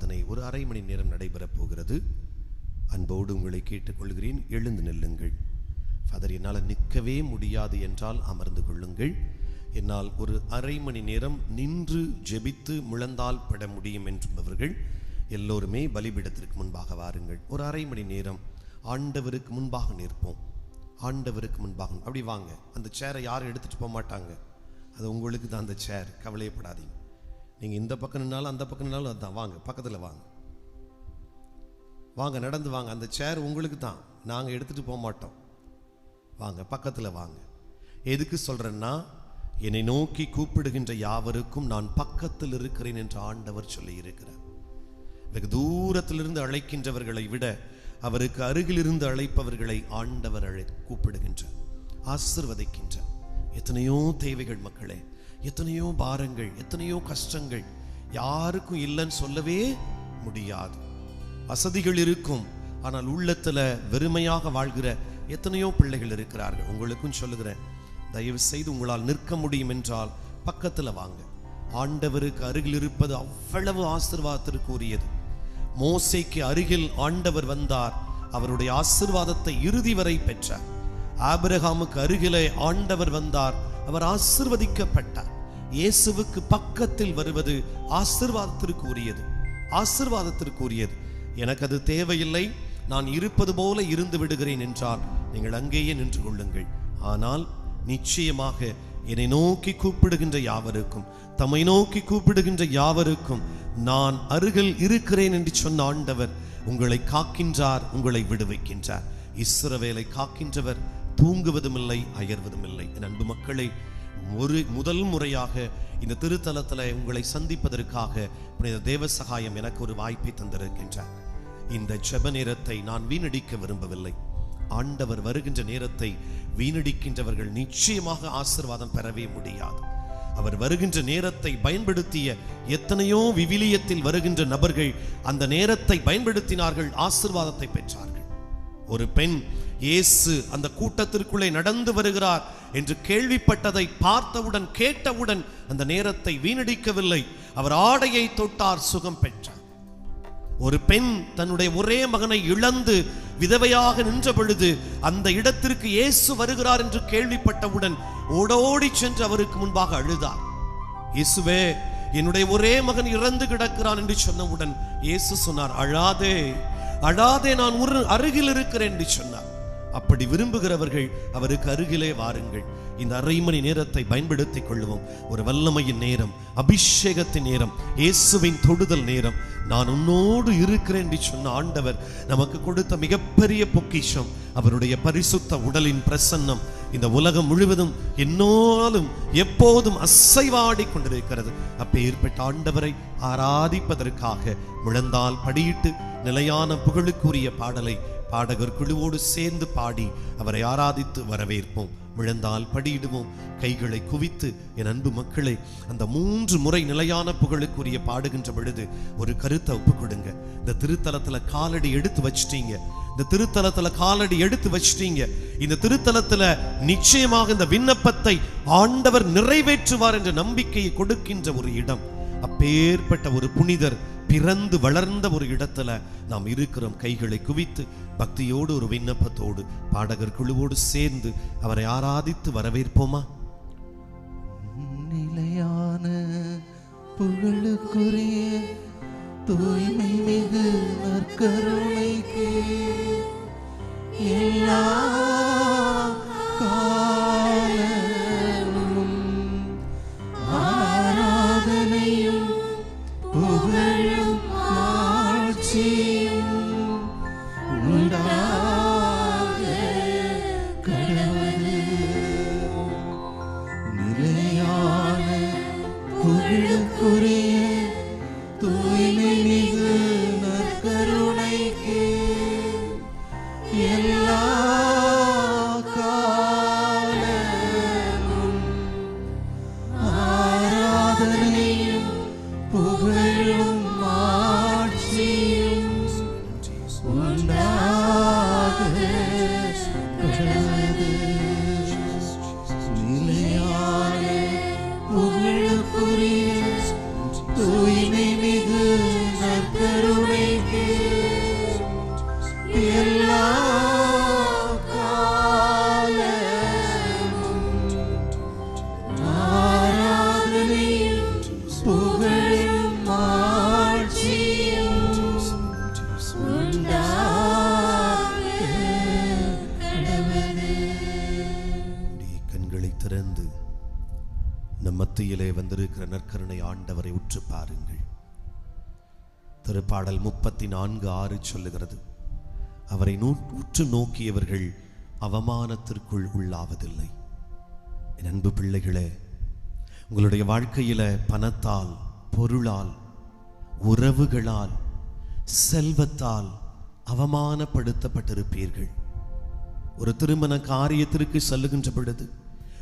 ஆராதனை ஒரு அரை மணி நேரம் நடைபெறப் போகிறது. அன்போடு உங்களை கேட்டுக்கொள்கிறேன், எழுந்து நில்லுங்கள். ஃபாதர், என்னால் நிற்கவே முடியாது என்றால் அமர்ந்து கொள்ளுங்கள். என்னால் ஒரு அரை மணி நேரம் நின்று ஜெபித்து முழந்தால் பட முடியும் என்பவர்கள் எல்லோருமே பலிபீடத்திற்கு முன்பாக வாருங்கள். ஒரு அரை மணி நேரம் ஆண்டவருக்கு முன்பாக நிற்போம். ஆண்டவருக்கு முன்பாக அப்படி வாங்க. அந்த சேரை யாரும் எடுத்துகிட்டு போக மாட்டாங்க, அது உங்களுக்கு தான் அந்த சேர், கவலையப்படாதீங்க. நீங்கள் இந்த பக்கம் நின்னாலும் அந்த பக்கம் நின்னாலும் அதுதான். வாங்க, பக்கத்தில் வாங்க, வாங்க, நடந்து வாங்க. அந்த சேர் உங்களுக்கு தான், நாங்கள் எடுத்துகிட்டு போக மாட்டோம். வாங்க, பக்கத்தில் வாங்க. எதுக்கு சொல்கிறேன்னா, என்னை நோக்கி கூப்பிடுகின்ற யாவருக்கும் நான் பக்கத்தில் இருக்கிறேன் என்று ஆண்டவர் சொல்லி இருக்கிறார். வெகு தூரத்திலிருந்து அழைக்கின்றவர்களை விட அவருக்கு அருகிலிருந்து அழைப்பவர்களை ஆண்டவர் கூப்பிடுகின்றார், ஆசீர்வதிக்கின்றார். எத்தனையோ தேவைகள் மக்களே, எத்தனையோ பாரங்கள், எத்தனையோ கஷ்டங்கள், யாருக்கும் இல்லைன்னு சொல்லவே முடியாது. வசதிகள் இருக்கும், ஆனால் உள்ளத்துல வெறுமையாக வாழ்கிற எத்தனையோ பிள்ளைகள் இருக்கிறார்கள். உங்களுக்கும் சொல்லுகிறேன், தயவு செய்து உங்களால் நிற்க முடியும் என்றால் பக்கத்துல வாங்க. ஆண்டவருக்கு அருகில் இருப்பது அவ்வளவு ஆசீர்வாதத்திற்கு உரியது. மோசேக்கு அருகில் ஆண்டவர் வந்தார், அவருடைய ஆசீர்வாதத்தை இறுதி வரை பெற்றார். ஆபிரகாமுக்கு அருகிலே ஆண்டவர் வந்தார், அவர் ஆசீர்வதிக்கப்பட்டார். இயேசுவுக்கு பக்கத்தில் வருவது ஆசீர்வாதத்திற்கு உரியது, ஆசீர்வாதத்திற்கு உரியது. எனக்கு அது தேவையில்லை, நான் இருப்பது போல இருந்து விடுகிறேன் என்றால் நீங்கள் அங்கேயே நின்று கொள்ளுங்கள். ஆனால் நிச்சயமாக என்னை நோக்கி கூப்பிடுகின்ற யாவருக்கும், தம்மை நோக்கி கூப்பிடுகின்ற யாவருக்கும் நான் அருகில் இருக்கிறேன் என்று சொன்ன ஆண்டவர் உங்களை காக்கின்றார், உங்களை விடுவிக்கின்றார். இஸ்ரவேலை காக்கின்றவர் தூங்குவதும் இல்லை, அயர்வதும் இல்லை. என் அன்பு மக்களை, முதல் முறையாக இந்த திருத்தலத்தில் உங்களை சந்திப்பதற்காக புனித தேவ சகாயம் எனக்கு ஒரு வாய்ப்பை தந்திருக்கின்றார். இந்த ஜெப நேரத்தை நான் வீணடிக்க விரும்பவில்லை. ஆண்டவர் வருகின்ற நேரத்தை வீணடிக்கின்றவர்கள் நிச்சயமாக ஆசீர்வாதம் பெறவே முடியாது. அவர் வருகின்ற நேரத்தை பயன்படுத்திய எத்தனையோ விவிலியத்தில் வருகின்ற நபர்கள் அந்த நேரத்தை பயன்படுத்தினார்கள், ஆசீர்வாதத்தை பெற்றார்கள். ஒரு பெண் இயேசு அந்த கூட்டத்திற்குள்ளே நடந்து வருகிறார் என்று கேள்விப்பட்டதை பார்த்தவுடன், கேட்டவுடன் அந்த நேரத்தை வீணடிக்கவில்லை, அவர் ஆடையை தொட்டார், சுகம் பெற்றார். ஒரு பெண் தன்னுடைய ஒரே மகனை இழந்து விதவையாக நின்ற பொழுது அந்த இடத்திற்கு இயேசு வருகிறார் என்று கேள்விப்பட்டவுடன் ஓடோடி சென்று அவருக்கு முன்பாக அழுதார். இயேசுவே, என்னுடைய ஒரே மகன் இறந்து கிடக்கிறான் என்று சொன்னவுடன் இயேசு சொன்னார், அழாதே, அழாதே, நான் ஒரு அருகில் இருக்கிறேன் என்று சொன்னார். அப்படி விரும்புகிறவர்கள் அவருக்கு அருகிலே வாருங்கள். இந்த அரை மணி நேரத்தை பயன்படுத்திக் கொள்வோம். ஒரு வல்லமையின் நேரம், அபிஷேகத்தின் நேரம், இயேசுவின் தொடுதல் நேரம். நான் உன்னோடு இருக்கிறேன் என்று சொன்ன ஆண்டவர் நமக்கு கொடுத்த மிகப்பெரிய பொக்கிஷம் அவருடைய பரிசுத்த உடலின் பிரசன்னம். இந்த உலகம் முழுவதும் என்னாலும் எப்போதும் அசைவாடி கொண்டிருக்கிறது. அப்பேற்பட்ட ஆண்டவரை ஆராதிப்பதற்காக முழந்தால் படியிட்டு நிலையான புகழுக்குரிய பாடலை பாடகர் குழுவோடு சேர்ந்து பாடி அவரை ஆராதித்து வரவேற்போம். முழந்தால் படியிடுவோம், கைகளை குவித்து. என் அன்பு மக்களை, அந்த 3 முறை நிலையான புகழுக்குரிய பாடுகின்ற பொழுது ஒரு கருத்தை ஒப்பு கொடுங்க. இந்த திருத்தலத்துல காலடி எடுத்து வச்சிட்டீங்க, இந்த திருத்தலத்துல காலடி எடுத்து வச்சிட்டீங்க. இந்த திருத்தலத்துல நிச்சயமாக இந்த விண்ணப்பத்தை ஆண்டவர் நிறைவேற்றுவார் என்ற நம்பிக்கையை கொடுக்கின்ற ஒரு இடம். அப்பேற்பட்ட ஒரு புனிதர் பிறந்து வளர்ந்த ஒரு இடத்துல நாம் இருக்கிறோம். கைகளை குவித்து பக்தியோடு ஒரு விண்ணப்பத்தோடு பாடகர் குழுவோடு சேர்ந்து அவரை ஆராதித்து வரவேற்போமா? நிலையான புகழுக்குரிய தூய்மை மிகு நற்கருணைக்கு எல்லா காலமும் ஆராதனையும் புகழும் ஆட்சியும் உண்டாக கடவுளே. நிலையான புகழுக்குரிய தூய்மை மிகு நற்கருணைக்கு எல்லா காலமும் ஆராதனையும் புகழும் ஆட்சியும் உண்டாக கடவுளே. நிலையான புகழுக்குரிய தூய்மை மிகு நற்கருணைக்கு எல்லா காலமும் ஆராதனையும் புகழும் ஆட்சியும் உண்டாக கடவுளே. கண்களை திறந்து நம் மத்தியிலே வந்திருக்கிற நற்கருணை ஆண்டவரை உற்று பாருங்கள். திருப்பாடல் 34:6 சொல்லுகிறது, அவரை உற்று நோக்கியவர்கள் அவமானத்திற்குள் உள்ளாவதில்லை. என் அன்பு பிள்ளைகளே, உங்களுடைய வாழ்க்கையில பணத்தால், பொருளால், உறவுகளால், செல்வத்தால் அவமானப்படுத்தப்பட்டிருப்பீர்கள். ஒரு திருமண காரியத்திற்கு செல்லுகின்ற பொழுது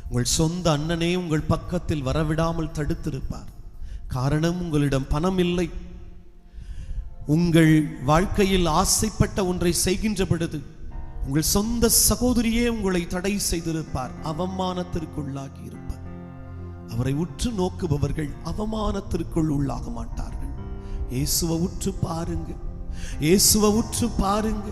உங்கள் சொந்த அண்ணனே உங்கள் பக்கத்தில் வரவிடாமல் தடுத்திருப்பார். காரணம், உங்களிடம் பணம் இல்லை. உங்கள் வாழ்க்கையில் ஆசைப்பட்ட ஒன்றை செய்கின்ற பொழுது உங்கள் சொந்த சகோதரியே உங்களை தடை செய்திருப்பார், அவமானத்திற்குள்ளாகி இருப்பார். அவரை உற்று நோக்குபவர்கள் அவமானத்திற்குள் உள்ளாக மாட்டார்கள். இயேசுவை உற்று பாருங்க, இயேசுவை உற்று பாருங்க.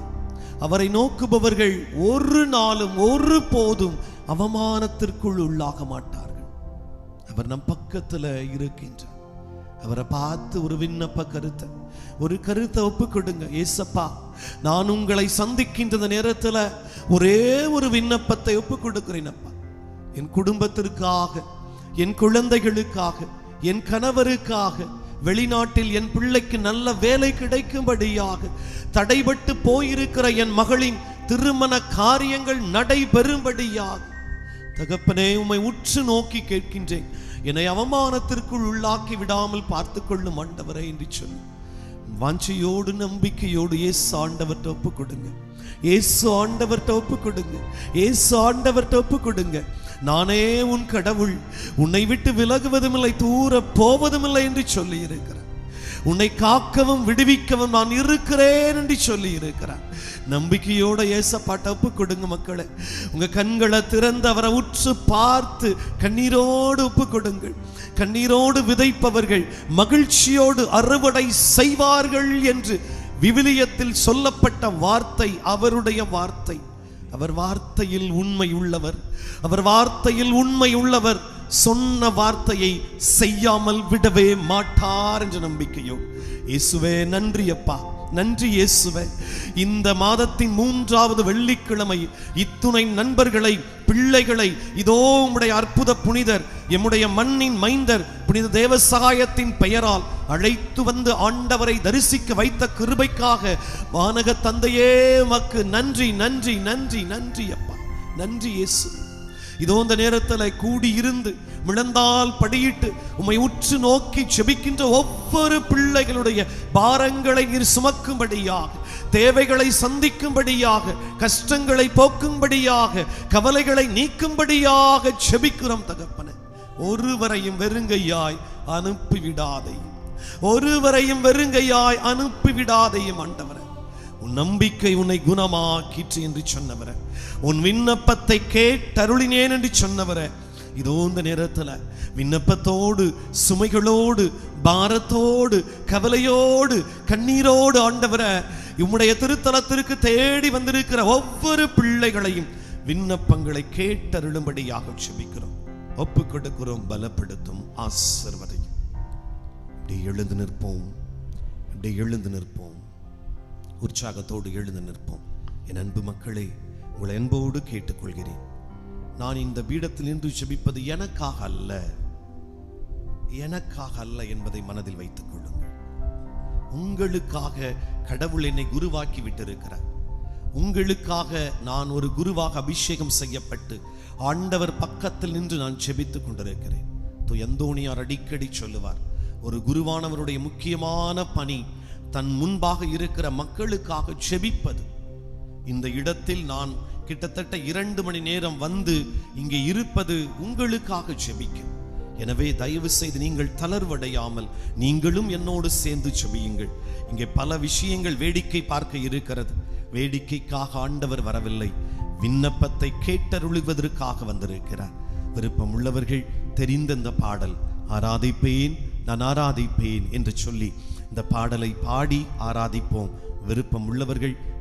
அவரை நோக்குபவர்கள் ஒரு நாளும் ஒரு போதும் அவமானத்திற்குள் உள்ளாக மாட்டார்கள். அவர் நம் பக்கத்துல இருக்கின்றார். அவரை பார்த்து ஒரு விண்ணப்ப கருத்தை ஒப்பு கொடுங்க. ஏசப்பா, நான் உங்களை சந்திக்கின்ற நேரத்தில் ஒரே ஒரு விண்ணப்பத்தை ஒப்பு கொடுக்கிறேன் அப்பா. என் குடும்பத்திற்காக, என் குழந்தைகளுக்காக, என் கணவருக்காக, வெளிநாட்டில் என் பிள்ளைக்கு நல்ல வேலை கிடைக்கும்படியாக, தடைபட்டு போயிருக்கிற என் மகளின் திருமண காரியங்கள் நடைபெறும்படியாக தகப்பனே, உம்மை உற்று நோக்கி கேட்கின்றேன். என்னை அவமானத்திற்குள் உள்ளாக்கி விடாமல் பார்த்து கொள்ளும் ஆண்டவரே என்று சொல்லி வாஞ்சையோடு நம்பிக்கையோடு இயேசு ஆண்டவர்கிட்ட ஒப்பு கொடுங்க. இயேசு ஆண்டவர்கிட்ட ஒப்பு கொடுங்க. இயேசு ஆண்டவர்கிட்ட ஒப்பு கொடுங்க. நானே உன் கடவுள், உன்னை விட்டு விலகுவதும் இல்லை, தூர போவதும் இல்லை என்று சொல்லி இருக்கிறார். உன்னை காக்கவும் விடுவிக்கவும் நான் இருக்கிறேன் என்று சொல்லி இருக்கிறார். நம்பிக்கையோட ஏசப்பாட்ட ஒப்பு கொடுங்க மக்களே. உங்க கண்களை திறந்து அவரை உற்று பார்த்து கண்ணீரோடு ஒப்பு கொடுங்கள். கண்ணீரோடு விதைப்பவர்கள் மகிழ்ச்சியோடு அறுவடை செய்வார்கள் என்று விவிலியத்தில் சொல்லப்பட்ட வார்த்தை அவருடைய வார்த்தை. அவர் வார்த்தையில் உண்மை உள்ளவர். அவர் வார்த்தையில் உண்மை உள்ளவர். சொன்ன வார்த்தையை செய்யாமல் விடவே மாட்டார் என்ற நம்பிக்கையோடு இயேசுவே நன்றி அப்பா, நன்றி இயேசுவே. இந்த மாதத்தின் 3வது வெள்ளிக்கிழமை இத்துணை நண்பர்களை, பிள்ளைகளை இதோ உம்முடைய அற்புத புனிதர், எம்முடைய மண்ணின் மைந்தர் புனித தேவ சகாயத்தின் பெயரால் அழைத்து வந்து ஆண்டவரை தரிசிக்க வைத்த கிருபைக்காக வானக தந்தையே உமக்கு நன்றி, நன்றி, நன்றி, நன்றி அப்பா, நன்றி இயேசு. இதோ இந்த நேரத்தில் கூடியிருந்து முழந்தால் படியிட்டு உம்மை உற்று நோக்கி ஜெபிக்கின்ற ஒவ்வொரு பிள்ளைகளுடைய பாரங்களை நீர் சுமக்கும்படியாக, தேவைகளை சந்திக்கும்படியாக, கஷ்டங்களை போக்கும்படியாக, கவலைகளை நீக்கும்படியாக ஜெபிக்கிறோம் தகப்பனே. ஒருவரையும் வெறுங்கையாய் அனுப்பிவிடாதையும், ஒருவரையும் வெறுங்கையாய் அனுப்பிவிடாதையும் ஆண்டவரே. உன் நம்பிக்கை உன்னை குணமாக்கிற்று என்று சொன்னவரே, உன் விண்ணப்பத்தை கேட்டருளினேன் என்று சொன்னவரே, இதோ இந்த நேரத்தில் விண்ணப்பத்தோடு, சுமைகளோடு, பாரத்தோடு, கவலையோடு, கண்ணீரோடு ஆண்டவரே உம்முடைய திருத்தலத்திற்கு தேடி வந்திருக்கிற ஒவ்வொரு பிள்ளைகளையும் விண்ணப்பங்களை கேட்டருளும்படியாக ஜெபிக்கிறோம், ஒப்பு கொடுக்கிறோம். பலப்படுத்தும், ஆசீர்வதியும். இப்படி எழுந்து நிற்போம், இப்படி எழுந்து நிற்போம், உற்சாகத்தோடு எழுந்து நிற்போம். என் அன்பு மக்களே, உங்களை அன்போடு கேட்டுக்கொள்கிறேன். நான் இந்த பீடத்தில் நின்று ஜெபிப்பது எனக்காக அல்ல, எனக்காக அல்ல என்பதை மனதில் வைத்துக் கொள்ளுங்கள். உங்களுக்காக கடவுள் என்னை குருவாக்கி விட்டிருக்கிறார். உங்களுக்காக நான் ஒரு குருவாக அபிஷேகம் செய்யப்பட்டு ஆண்டவர் பக்கத்தில் நின்று நான் ஜெபித்துக் கொண்டிருக்கிறேன். அந்தோணியார் அடிக்கடி சொல்லுவார், ஒரு குருவானவருடைய முக்கியமான பணி தன் முன்பாக இருக்கிற மக்களுக்காக ஜெபிப்பது. இந்த இடத்தில் நான் கிட்டத்தட்ட 2 மணி நேரம் வந்து இங்கே இருப்பது உங்களுக்காக ஜெபிக்க. எனவே தயவு செய்து நீங்கள் தளர்வடையாமல் நீங்களும் என்னோடு சேர்ந்து ஜெபியுங்கள். இங்கே பல விஷயங்கள் வேடிக்கை பார்க்க இருக்கிறது. வேடிக்கைக்காக ஆண்டவர் வரவில்லை, விண்ணப்பத்தை கேட்டருளுவதற்காக வந்திருக்கிறார். விருப்பம் உள்ளவர்கள் தெரிந்த இந்த பாடல், ஆராதிப்பேன் நான் ஆராதிப்பேன் என்று சொல்லி இந்த பாடலை பாடி ஆராதிப்போம். விருப்பம் உள்ளவர்கள்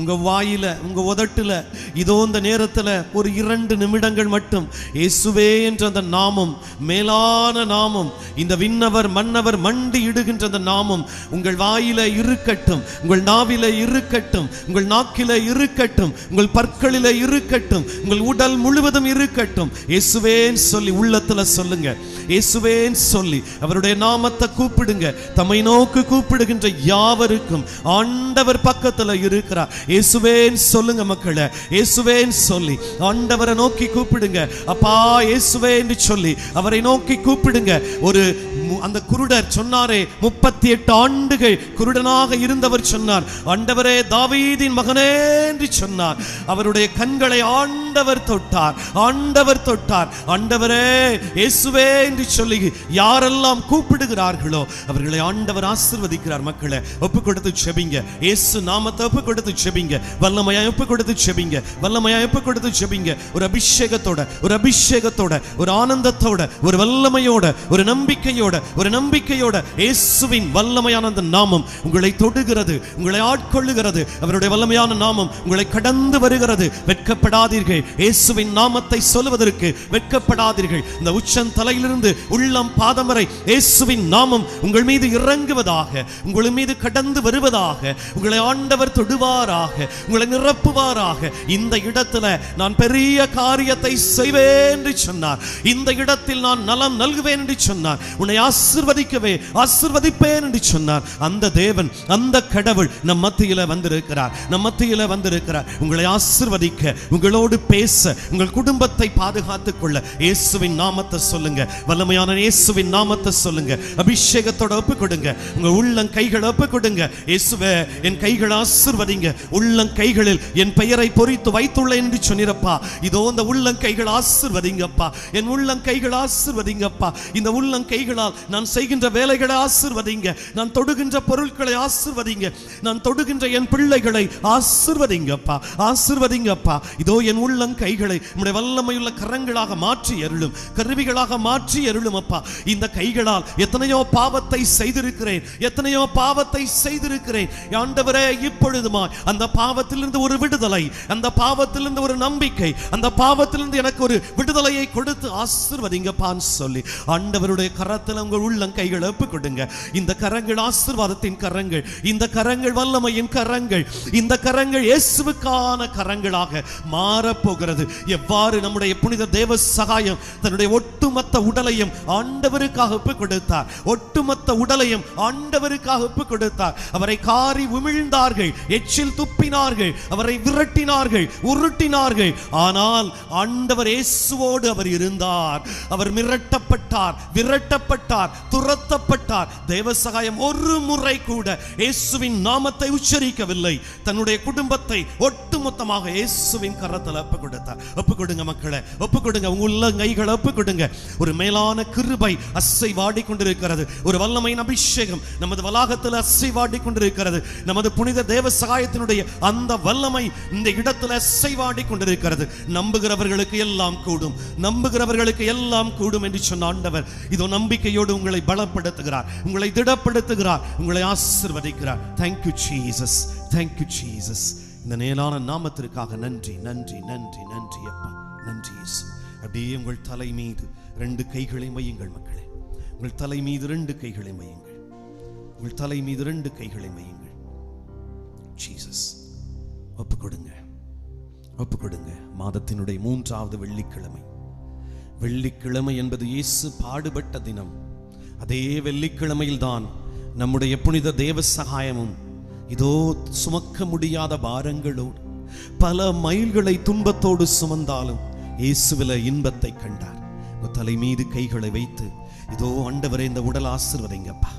உங்க வாயில, உங்க உதட்டுல இதோ இந்த நேரத்துல ஒரு 2 நிமிடங்கள் மட்டும் இயேசுவே என்ற அந்த நாமம், மேலான நாமம், இந்த விண்ணவர் மன்னவர் மண்டி இடுகின்ற அந்த நாமம் உங்கள் வாயில இருக்கட்டும், உங்கள் நாவில இருக்கட்டும், உங்கள் நாக்கில இருக்கட்டும், உங்கள் பற்களில இருக்கட்டும், உங்கள் உடல் முழுவதும் இருக்கட்டும். இயேசுவேன்னு சொல்லி உள்ளத்துல சொல்லுங்க. இயேசுவேன்னு சொல்லி அவருடைய நாமத்தை கூப்பிடுங்க. தம்மை நோக்கி கூப்பிடுகின்ற யாவருக்கும் ஆண்டவர் பக்கத்துல இருக்கிறார். இயேசுவேன்னு சொல்லுங்க மக்களே. இயேசுவேன்னு சொல்லி ஆண்டவரை நோக்கி கூப்பிடுங்க. அப்பா இயேசுவே என்று சொல்லி அவரை நோக்கி கூப்பிடுங்க. ஒரு அந்த குருடர் சொன்னாரே, 38 ஆண்டுகள் குருடனாக இருந்தவர் சொன்னார், ஆண்டவரே தாவீதின் மகனே என்று சொன்னார். அவருடைய கண்களை ஆண்டவர் தொட்டார். ஆண்டவர் தொட்டார். ஆண்டவரே இயேசுவே என்று சொல்லி யாரெல்லாம் கூப்பிடுகிறார்களோ அவர்களை ஆண்டவர் ஆசீர்வதிக்கிறார். மக்களை ஒப்பு கொடுத்து செபிங்க. இயேசு நாமத்தை ஒப்பு கொடுத்து செபிங்க. வல்லமையா ஒப்பு கொடுத்து செபிங்க. வல்லமையா ஒப்பு கொடுத்து செபிங்க. ஒரு அபிஷேகத்தோட, ஒரு அபிஷேகத்தோட, ஒரு ஆனந்தத்தோட, ஒரு வல்லமையோட, ஒரு நம்பிக்கையோட, ஒரு நம்பிக்கையோட இயேசுவின் வல்லமையான அந்த நாமம் உங்களை தொடுகிறது, உங்களை ஆட்கொள்ளுகிறது. அவருடைய வல்லமையான நாமம் உங்களை கடந்து வருகிறது. வெட்கப்படாதீர்கள். இயேசுவின் நாமத்தை சொல்வதற்கு வெட்கப்படாதீர்கள். இந்த உச்சம் தலையிலிருந்து உள்ளம் பாதம் வரை இயேசுவின் நாமம் உங்கள் மீது இறங்குவதாக, உங்கள் மீது கடந்து வருவதாக, உங்களை ஆண்டவர் தொடுவாராக, உங்களை நிரப்புவாராக. இந்த இடத்துல நான் பெரிய காரியத்தை செய்வேன் என்று சொன்னார். இந்த இடத்தில் நான் நலம் நல்குவேன் என்று சொன்னார். உன்னை ஆசீர்வதிக்கவே ஆசீர்வதிப்பேன் என்று சொன்னார். அந்த தேவன், அந்த கடவுள் நம் மத்தியில வந்திருக்கிறார். நம் மத்தியில வந்திருக்கிறார். உங்களை ஆசீர்வதிக்க, உங்களோடு பேச, உங்கள் குடும்பத்தை பாதுகாத்துக் கொள்ள இயேசுவின் நாமத்தை சொல்லுங்க. வல்லமையான இயேசுவின் நாமத்தை சொல்லுங்க. அபிஷேகத்தோட ஒப்பு கொடுங்க. உங்க உள்ளம் கைகளை ஒப்பு கொடுங்க. இயேசுவே என் கைகளை ஆசீர்வதிங்க. உள்ளம் கைகளில் என் பெயரை பொறித்து வைத்துள்ளேன் என்று சொன்னிரப்பா. இதோ இந்த உள்ளம் கைகள் ஆசீர்வதிங்கப்பா. என் உள்ளம் கைகள் ஆசீர்வதிங்கப்பா. இந்த உள்ளம் கைகளால் நான் செய்கின்ற வேலைகளை ஆசீர்வதிங்க. நான் தொடுகின்ற பொருட்களை ஆசீர்வதிங்க. நான் தொடுகின்ற என் பிள்ளைகளை ஆசீர்வதிங்கப்பா. ஆசீர்வதிங்கப்பா. இதோ என் உள்ளம் கைகளை உம்முடைய வல்லமையுள்ள கரங்களாக மாற்றி அருளும், கருவிகளாக மாற்றி அருளும் அப்பா. இந்த கைகளால் எத்தனையோ பாவத்தை செய்திருக்கிறேன், எத்தனையோ பாவத்தை செய்திருக்கிறேன். ஆண்டவரே இப்பொழுதுமா அந்த பாவத்திலிருந்து ஒரு விடுதலை, அந்த பாவத்திலிருந்து ஒரு நம்பிக்கை, அந்த பாவத்திலிருந்து எனக்கு ஒரு விடுதலையை கொடுத்து ஆசீர்வதிங்கப்பான்னு சொல்லி ஆண்டவருடைய கரத்தில் உங்கள் உள்ளம் கைகளை ஒப்பு கொடுங்க. இந்த கரங்கள் ஆசீர்வாதத்தின் கரங்கள், இந்த கரங்கள் வல்லமையின் கரங்கள், இந்த கரங்கள் இயேசுவுக்கான கரங்களாக மாறப்போகிறது. எவ்வாறு நம்முடைய புனித தேவ சகாயம் தன்னுடைய ஒட்டுமொத்த உடலையும் ஆண்டவருக்காக ஒப்பு கொடுத்தார். ஒட்டுமொத்த உடலையும் ஆண்டவருக்காக ஒப்பு கொடுத்தார். அவரை காரி உமிழ்ந்தார்கள், எச்சில் துப்பினார்கள், அவரை விரட்டினார்கள், உருட்டினார்கள். ஆனால் ஆண்டவர் இயேசுவோடு அவர் இருந்தார். அவர் மிரட்டப்பட்டார், விரட்டப்பட்டார், துரத்தப்பட்டார். தேவ சகாயம் ஒரு முறை கூட இயேசுவின் நாமத்தை உச்சரிக்கவில்லை. தன்னுடைய குடும்பத்தை ஒட்டுமொத்தமாக இயேசுவின் கரத்தில் ஒப்பு கொடுத்தார். ஒப்பு கொடுங்க மக்களே, ஒப்பு கொடுங்க. உள்ள கைகளை ஒப்பு கொடுங்க. ஒரு மேலான கிருபை அசைவாடி கொண்டிருக்கிறது. ஒரு வல்லமையின் அபிஷேகம் நமது வளாகத்தில் அசைவாடி கொண்டிருக்கிறது. நமது புனித தேவ சகாயத்தினுடைய அந்த வல்லமை இந்த இடத்துல அசைவாடி கொண்டிருக்கிறது. நம்புகிறவர்களுக்கு எல்லாம் கூடும், நம்புகிறவர்களுக்கு எல்லாம் கூடும் என்று சொன்ன ஆண்டவர் இதோ நம்பிக்கையோடு உங்களை பலப்படுத்துகிறார், உங்களை திடப்படுத்துகிறார், உங்களை ஆசீர்வதிக்கிறார். Thank you Jesus, thank you Jesus. இந்த மேலான நாமத்திற்காக நன்றி, நன்றி, நன்றி, நன்றி அப்பா, நன்றி இயேசு. அப்படியே உங்கள் தலை மீது 2 கைகளை வையுங்கள் மக்களே. உங்கள் தலை மீது 2 கைகளை வையுங்கள். உங்கள் தலை மீது 2 கைகளை வையுங்கள். ஜீசஸ் ஒப்பு கொடுங்க, ஒப்பு கொடுங்க. மாதத்தினுடைய 3வது வெள்ளிக்கிழமை. வெள்ளிக்கிழமை என்பது இயேசு பாடுபட்ட தினம். அதே வெள்ளிக்கிழமையில் தான் நம்முடைய புனித தேவ சகாயமும் இதோ சுமக்க முடியாத பாரங்களோடு பல மைல்களை துன்பத்தோடு சுமந்தாலும் இயேசுவில இன்பத்தை கண்டார். தலை மீது கைகளை வைத்து இதோ ஆண்டவரே இந்த உடல் ஆசீர்வதிங்கப்பா,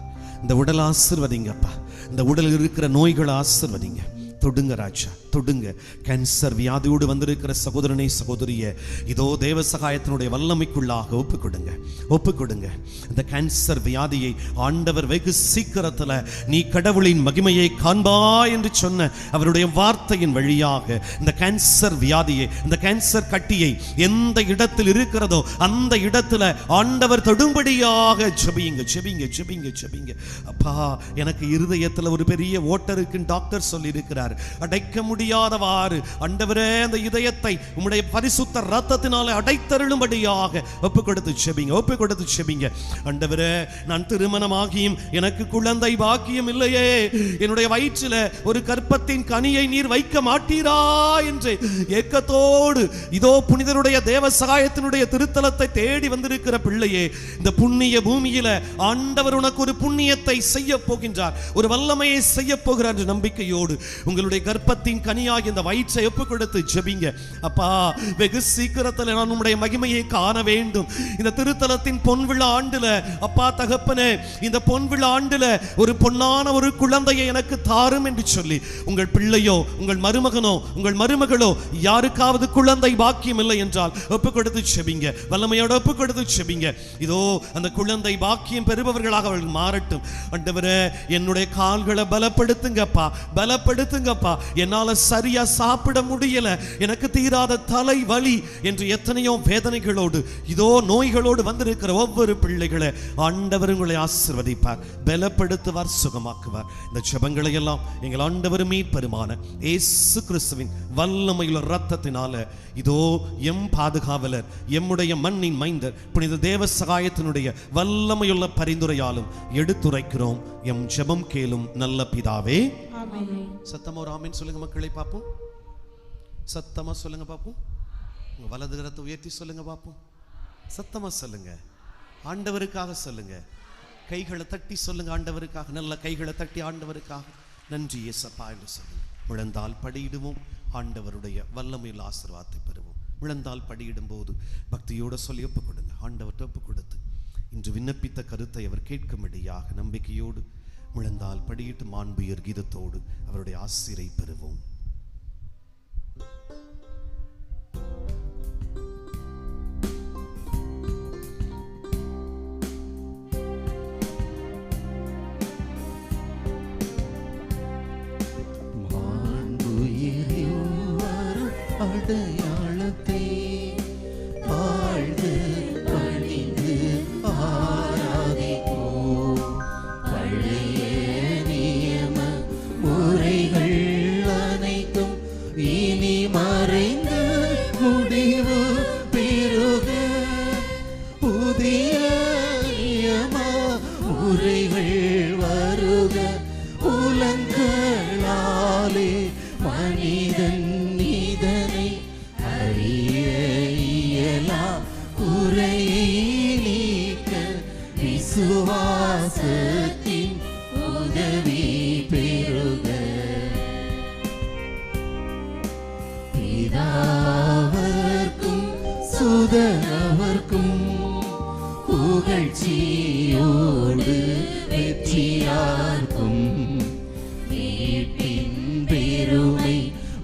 இந்த உடல் ஆசீர்வதிங்கப்பா, இந்த உடலில் இருக்கிற நோய்களை ஆசீர்வதிங்க. தொடுங்க ராஜா, தொடுங்க. கேன்சர் வியாதியோடு வந்திருக்கிற சகோதரனை சகோதரிய இதோ தேவ சகாயத்தினுடைய வல்லமைக்குள்ளாக ஒப்பு கொடுங்க, ஒப்பு கொடுங்க. இந்த கேன்சர் வியாதியை ஆண்டவர் வெகு சீக்கிரத்தில் நீ கடவுளின் மகிமையை காண்பாய் என்று சொன்ன அவருடைய வார்த்தையின் வழியாக இந்த கேன்சர் வியாதியை, இந்த கேன்சர் கட்டியை எந்த இடத்தில் இருக்கிறதோ அந்த இடத்துல ஆண்டவர் தொடும்படியாக ஜெபியுங்க, ஜெபிங்க, ஜெபிங்க, ஜெபிங்க. அப்பா எனக்கு இருதயத்தில் ஒரு பெரிய ஓட்டை இருக்குன்னு டாக்டர் சொல்லி இருக்கிறார். அடைக்க முடியாதவாறு ஆண்டவரே அந்த இதயத்தை உம்முடைய பரிசுத்த இரத்தத்தினாலே அடைத்தருளும்படியாக ஒப்பு கொடுத்து செபிங்க. ஆண்டவரே, நான் திருமணமாகியும் எனக்கு குழந்தை பாக்கியம் இல்லையே, என்னுடைய வயிற்றில் ஒரு கற்பத்தின் கனியை நீர் வைக்க மாட்டீரா என்று ஏக்கத்தோடு இதோ புனிதருடைய தேவ சகாயத்தினுடைய திருத்தலத்தை தேடி வந்திருக்கிற பிள்ளையே, இந்த புண்ணிய பூமியில ஆண்டவர் உனக்கு ஒரு புண்ணியத்தை செய்ய போகின்றார், ஒரு வல்லமையை செய்ய போகிறார் என்ற நம்பிக்கையோடு உங்களுடைய கர்ப்பத்தின் கனியாகி இந்த வயிற்றை ஒப்புக் கொடுத்து ஜெபிங்க. அப்பா, வெகு சீக்கிரத்தில் நான் உம்முடைய மகிமையை காண வேண்டும். இந்த திருத்தலத்தின் பொன்விழா ஆண்டுல அப்பா தகப்பனே, இந்த பொன்விழா ஆண்டுல ஒரு பொன்னான ஒரு குழந்தையை எனக்கு தாரும் என்று சொல்லி உங்கள் பிள்ளையோ உங்கள் மருமகனோ உங்கள் மருமகளோ யாருக்காவது குழந்தை பாக்கியம் இல்லை என்றால் ஒப்பு கொடுத்து செபிங்க, வல்லமையோட ஒப்பு கொடுத்து செபிங்க. இதோ அந்த குழந்தை பாக்கியம் பெறுபவர்களாக அவர்கள் மாறட்டும். ஆண்டவரே, என்னுடைய கால்களை பலப்படுத்துங்கப்பா, என்னால சரியா சாப்பிட முடியல, எனக்கு தீராத தலை வலி என்று எத்தனையோ வேதனைகளோடு இதோ நோய்களோடு வந்திருக்கிற ஒவ்வொரு பிள்ளைகளை ஆண்டவர் உங்களை ஆசீர்வதிப்பார், பலப்படுத்துவார், சுகமாக்குவார். இந்த ஜெபங்களை எல்லாம் எங்கள் ஆண்டவர் மீட்பெருமான இயேசு கிறிஸ்துவின் வல்லமையுள்ள இரத்தத்தினால இதோ எம் பாதுகாவலர், எம்முடைய மண்ணின் மைந்தர் புனித தேவ சகாயத்தினுடைய வல்லமையுள்ள பரிந்துரையாலும் எடுத்துரைக்கிறோம். எம் ஜெபம் கேளும் நல்ல பிதாவே. சத்தமா ஒரு ஆமீன் சொல்லுங்க மக்களை பாப்போம். சத்தமா சொல்லுங்க பாப்போம். வலது கரத்தை உயர்த்தி சொல்லுங்க பாப்போம். சத்தமா சொல்லுங்க, ஆண்டவருக்காக சொல்லுங்க. கைகளை தட்டி சொல்லுங்க ஆண்டவருக்காக, நல்ல கைகளை தட்டி ஆண்டவருக்காக நன்றி இயேசப்பா என்று சொல்லுங்க. முழந்தால் படியிடுவோம், ஆண்டவருடைய வல்லமையில் ஆசீர்வாதத்தை பெறுவோம். முழந்தால் படியிடும் போது பக்தியோடு சொல்லி ஒப்புக் கொடுங்க. ஆண்டவர்கிட்ட ஒப்புக் கொடுத்து இன்று விண்ணப்பித்த கருத்தை அவர் கேட்கும்படியாக நம்பிக்கையோடு முழந்தால் படியிட்டு மாண்புயர் கீதத்தோடு அவருடைய ஆசீரை பெறுவோம். அடையாளத்தை ஆழ்ந்து பணிந்து ஆராதிப்போம். பழைய நியம முறைகள் அனைத்தும் இனி மறைந்து முடிவு பெறுக. புதிய நியம முறைகள் வருக. உலங்களாலே மனிதன் இதனை அறிய இயலாம். குறையை நீக்க விசுவாசத்தின் உதவி பெறுக. பிதாவர்க்கும் சுதனவர்க்கும் புகழ்ச்சியோடு வெற்றியார்க்கும் வீட்டின் பெருமை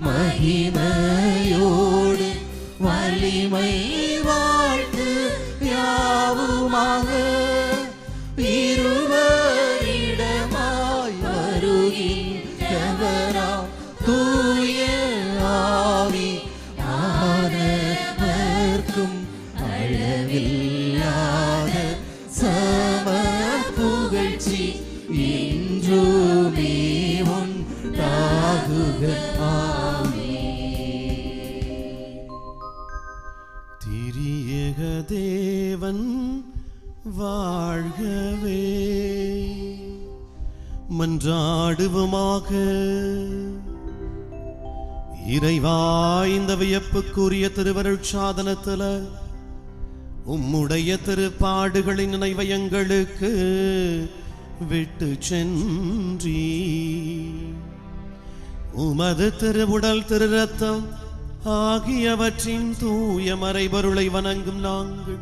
மகிமையோடு வலிமை வாழ்த்து யாவுமாக. இருவரிடமாய் வருகின்றவராம் தூய ஆவி ஆனவர்க்கும் அளவில்லாத சம புகழ்ச்சி இன்றுமே உண்டாகுக. திரியேக தேவன் வாழ்கவே. மன்றாடுவோமாக. இறைவா, இந்த வியப்புக்குரிய திருவருட்சாதனத்தில் உம்முடைய திருப்பாடுகளின் நினைவை எங்களுக்கு விட்டு சென்றீ. உமது திருவுடல் திரு ரத்தம் ஆகியவற்றின் தூய மறைபொருளை வணங்கும் நாங்கள்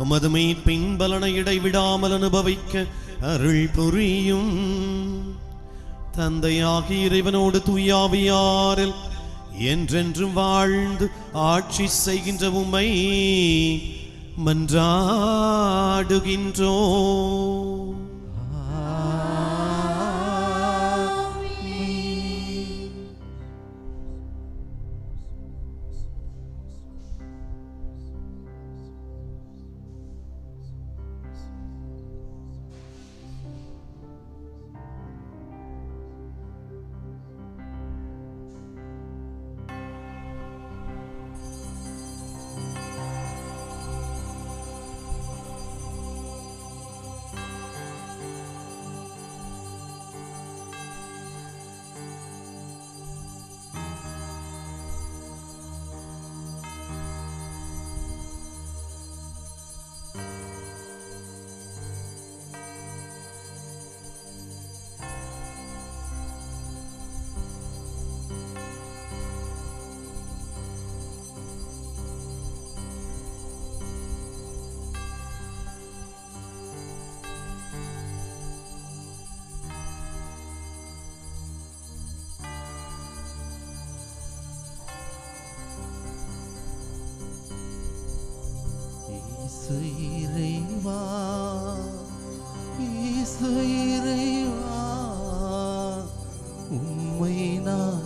உமது மீட்பின் பலனை இடைவிடாமல் அனுபவிக்க அருள் புரியும். தந்தையாகிய இறைவனோடு தூயாவியாரில் என்றென்றும் வாழ்ந்து ஆட்சி செய்கின்ற உம்மை மன்றாடுகின்றோம். இறைவா உம்மை நான்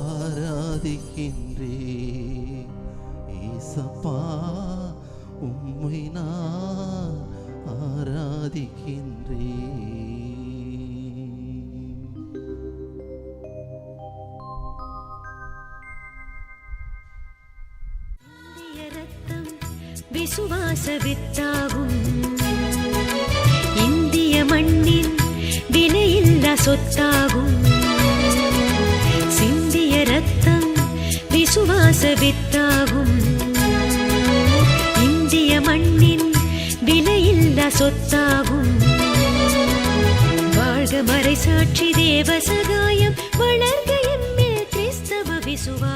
ஆராதிக்கின்றேன். ஏசப்பா உம்மை நான் ஆராதிக்கின்றேன். விசுவாச வித்தாகும் இந்திய மண்ணின் விலையில்லா சொத்தாகும். சிந்திய ரத்தம் விசுவாச வித்தாகும் இந்திய மண்ணின் விலையில்லா சொத்தாகும். வாழ்க மறை சாட்சி தேவ சகாயம் வளர்க எம்மில் கிறிஸ்தவ விசுவாசம்.